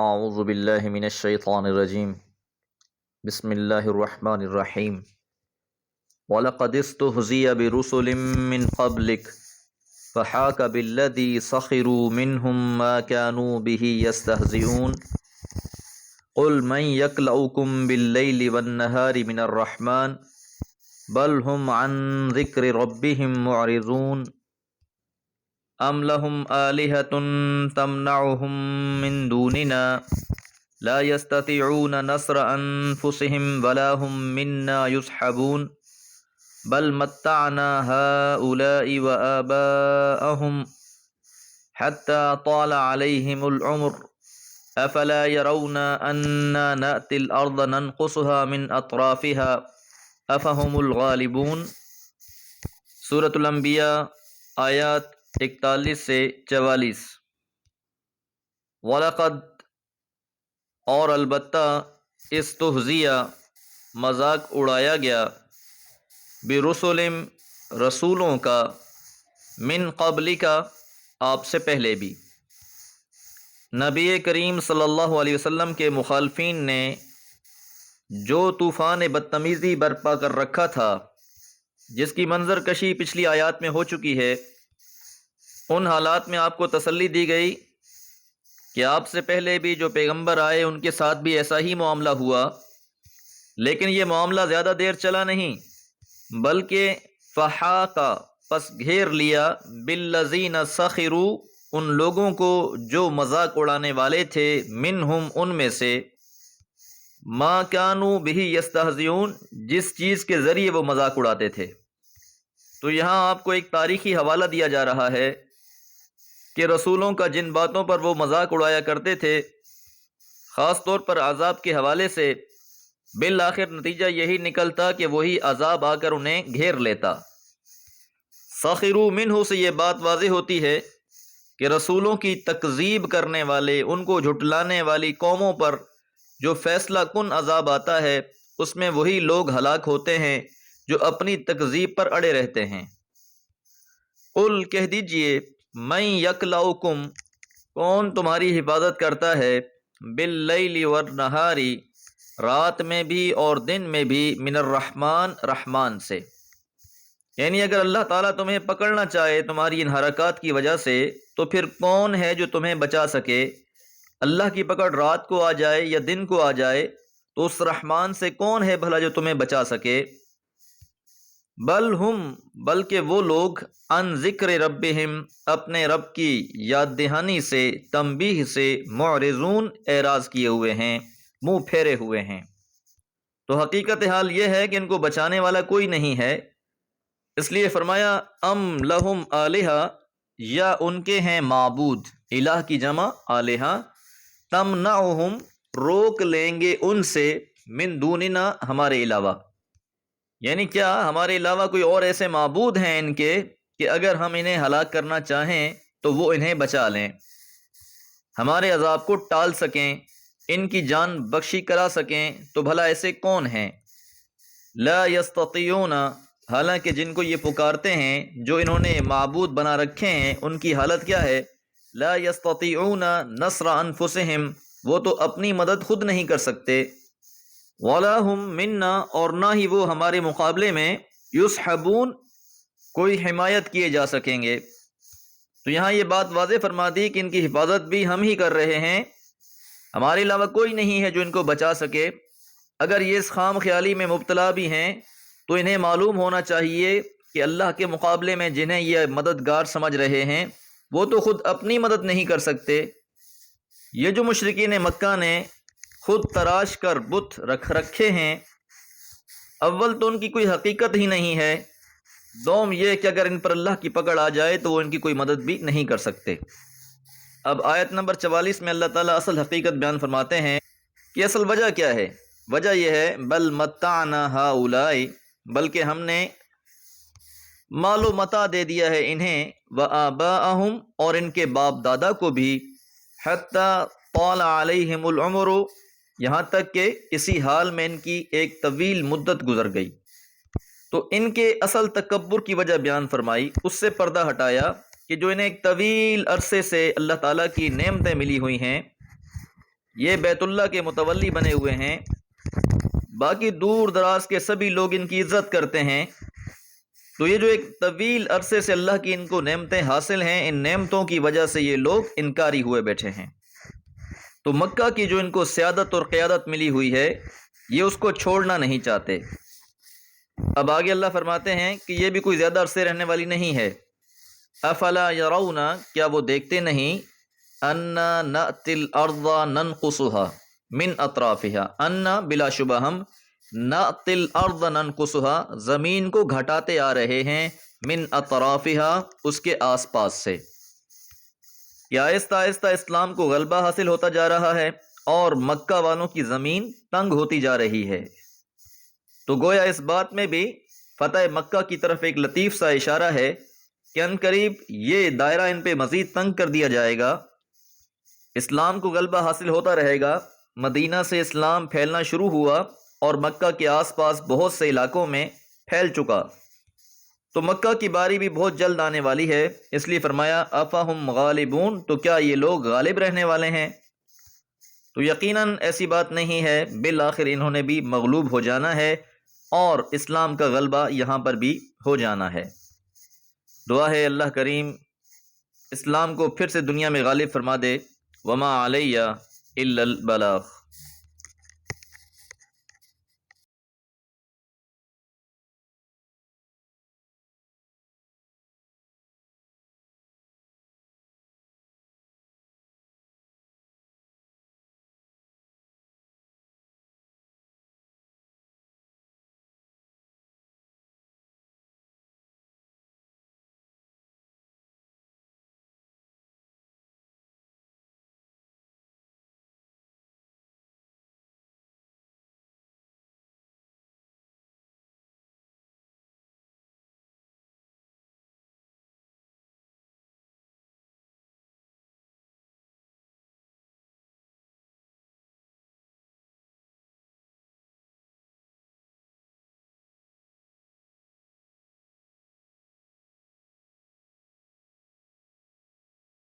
اعوذ باللہ من الشیطان الرجیم بسم اللہ الرحمن الرحیم وَلَقَدِ اسْتُهْزِئَ بِرُسُلٍ مِّن قَبْلِكَ فَحَاقَ بِالَّذِي سَخِرُوا مِنْهُمْ مَا كَانُوا بِهِ يَسْتَهْزِئُونَ قُلْ مَنْ يَكْلَؤُكُمْ بِاللَّيْلِ وَالنَّهَارِ مِنَ الرَّحْمَنِ بَلْ هُمْ عَنْ ذِكْرِ رَبِّهِمْ مُعْرِضُونَ أَمْ لَهُمْ آلِهَةٌ تَمْنَعُهُمْ مِنْ دُونِنَا لَا يَسْتَطِيعُونَ نَصْرَ أَنفُسِهِمْ وَلَا هُمْ مِنَّا يُصْحَبُونَ بَلْ مَتَّعْنَا هَؤُلَاءِ وَآبَاءَهُمْ حَتَّى طَالَ عَلَيْهِمُ الْعُمُرُ أَفَلَا يَرَوْنَ أَنَّا نَأْتِي الْأَرْضَ نَنْقُصُهَا مِنْ أَطْرَافِهَا أَفَهُمُ الْغَالِبُونَ۔ سورۃ الانبیاء آیات 41 سے 44۔ وَلَقَدْ اور البتہ استہزیٰ مذاق اڑایا گیا برسل رسولوں کا من قبل کا آپ سے پہلے بھی۔ نبی کریم صلی اللہ علیہ وسلم کے مخالفین نے جو طوفان بدتمیزی برپا کر رکھا تھا، جس کی منظر کشی پچھلی آیات میں ہو چکی ہے، ان حالات میں آپ کو تسلی دی گئی کہ آپ سے پہلے بھی جو پیغمبر آئے ان کے ساتھ بھی ایسا ہی معاملہ ہوا، لیکن یہ معاملہ زیادہ دیر چلا نہیں، بلکہ فحاقہ پس گھیر لیا بالذین سخروا ان لوگوں کو جو مذاق اڑانے والے تھے، منہم ان میں سے، ما کانوا بہ یستہزئون جس چیز کے ذریعے وہ مذاق اڑاتے تھے۔ تو یہاں آپ کو ایک تاریخی حوالہ دیا جا رہا ہے کہ رسولوں کا جن باتوں پر وہ مذاق اڑایا کرتے تھے، خاص طور پر عذاب کے حوالے سے، بالآخر نتیجہ یہی نکلتا کہ وہی عذاب آ کر انہیں گھیر لیتا۔ سخروا منہ سے یہ بات واضح ہوتی ہے کہ رسولوں کی تکذیب کرنے والے، ان کو جھٹلانے والی قوموں پر جو فیصلہ کن عذاب آتا ہے، اس میں وہی لوگ ہلاک ہوتے ہیں جو اپنی تکذیب پر اڑے رہتے ہیں۔ قل کہہ دیجئے، من یکلؤکم کون تمہاری حفاظت کرتا ہے، باللیل والنہار رات میں بھی اور دن میں بھی، من الرحمن رحمان سے۔ یعنی اگر اللہ تعالیٰ تمہیں پکڑنا چاہے تمہاری ان حرکات کی وجہ سے، تو پھر کون ہے جو تمہیں بچا سکے؟ اللہ کی پکڑ رات کو آ جائے یا دن کو آ جائے تو اس رحمان سے کون ہے بھلا جو تمہیں بچا سکے؟ بل ہم بلکہ وہ لوگ عن ذکر ربہم اپنے رب کی یاد دہانی سے، تنبیہ سے، معرضون اعراض کیے ہوئے ہیں، منہ پھیرے ہوئے ہیں۔ تو حقیقت حال یہ ہے کہ ان کو بچانے والا کوئی نہیں ہے، اس لیے فرمایا ام لہم آلہہ یا ان کے ہیں معبود، الہ کی جمع آلہہ، تمنعہم روک لیں گے ان سے، من دوننا ہمارے علاوہ۔ یعنی کیا ہمارے علاوہ کوئی اور ایسے معبود ہیں ان کے کہ اگر ہم انہیں ہلاک کرنا چاہیں تو وہ انہیں بچا لیں، ہمارے عذاب کو ٹال سکیں، ان کی جان بخشی کرا سکیں؟ تو بھلا ایسے کون ہیں؟ لا یستطیعون حالانکہ جن کو یہ پکارتے ہیں، جو انہوں نے معبود بنا رکھے ہیں، ان کی حالت کیا ہے؟ لا یستطیعون نصر انفسہم وہ تو اپنی مدد خود نہیں کر سکتے، ولا ہم منا اور نہ ہی وہ ہمارے مقابلے میں، یصحبون کوئی حمایت کیے جا سکیں گے۔ تو یہاں یہ بات واضح فرما دی کہ ان کی حفاظت بھی ہم ہی کر رہے ہیں، ہمارے علاوہ کوئی نہیں ہے جو ان کو بچا سکے۔ اگر یہ اس خام خیالی میں مبتلا بھی ہیں تو انہیں معلوم ہونا چاہیے کہ اللہ کے مقابلے میں جنہیں یہ مددگار سمجھ رہے ہیں، وہ تو خود اپنی مدد نہیں کر سکتے۔ یہ جو مشرکین مکہ نے خود تراش کر بت رکھ رکھے ہیں، اول تو ان کی کوئی حقیقت ہی نہیں ہے، دوم یہ کہ اگر ان پر اللہ کی پکڑ آ جائے تو وہ ان کی کوئی مدد بھی نہیں کر سکتے۔ اب آیت نمبر 44 میں اللہ تعالیٰ اصل حقیقت بیان فرماتے ہیں کہ اصل وجہ کیا ہے۔ وجہ یہ ہے بل متعنا ہؤلاء بلکہ ہم نے مال و متاع دے دیا ہے انہیں، وآباءہم اور ان کے باپ دادا کو بھی، حتی طال علیہم العمر یہاں تک کہ اسی حال میں ان کی ایک طویل مدت گزر گئی۔ تو ان کے اصل تکبر کی وجہ بیان فرمائی، اس سے پردہ ہٹایا کہ جو انہیں ایک طویل عرصے سے اللہ تعالیٰ کی نعمتیں ملی ہوئی ہیں، یہ بیت اللہ کے متولی بنے ہوئے ہیں، باقی دور دراز کے سبھی لوگ ان کی عزت کرتے ہیں، تو یہ جو ایک طویل عرصے سے اللہ کی ان کو نعمتیں حاصل ہیں، ان نعمتوں کی وجہ سے یہ لوگ انکاری ہوئے بیٹھے ہیں، تو مکہ کی جو ان کو سیادت اور قیادت ملی ہوئی ہے یہ اس کو چھوڑنا نہیں چاہتے۔ اب آگے اللہ فرماتے ہیں کہ یہ بھی کوئی زیادہ عرصے رہنے والی نہیں ہے۔ افلا یرون، کیا وہ دیکھتے نہیں، انا نأتی الارض ننقصها من اطرافها، انا بلا شبہ ہم، نأتی الارض ننقصها زمین کو گھٹاتے آ رہے ہیں، من اطرافها اس کے آس پاس سے، یا آہستہ آہستہ اسلام کو غلبہ حاصل ہوتا جا رہا ہے اور مکہ والوں کی زمین تنگ ہوتی جا رہی ہے۔ تو گویا اس بات میں بھی فتح مکہ کی طرف ایک لطیف سا اشارہ ہے کہ عنقریب یہ دائرہ ان پہ مزید تنگ کر دیا جائے گا، اسلام کو غلبہ حاصل ہوتا رہے گا، مدینہ سے اسلام پھیلنا شروع ہوا اور مکہ کے آس پاس بہت سے علاقوں میں پھیل چکا، تو مکہ کی باری بھی بہت جلد آنے والی ہے، اس لیے فرمایا افہم غالبون، تو کیا یہ لوگ غالب رہنے والے ہیں؟ تو یقیناً ایسی بات نہیں ہے، بالآخر انہوں نے بھی مغلوب ہو جانا ہے اور اسلام کا غلبہ یہاں پر بھی ہو جانا ہے۔ دعا ہے اللہ کریم اسلام کو پھر سے دنیا میں غالب فرما دے۔ وما علیہ الا البلاغ۔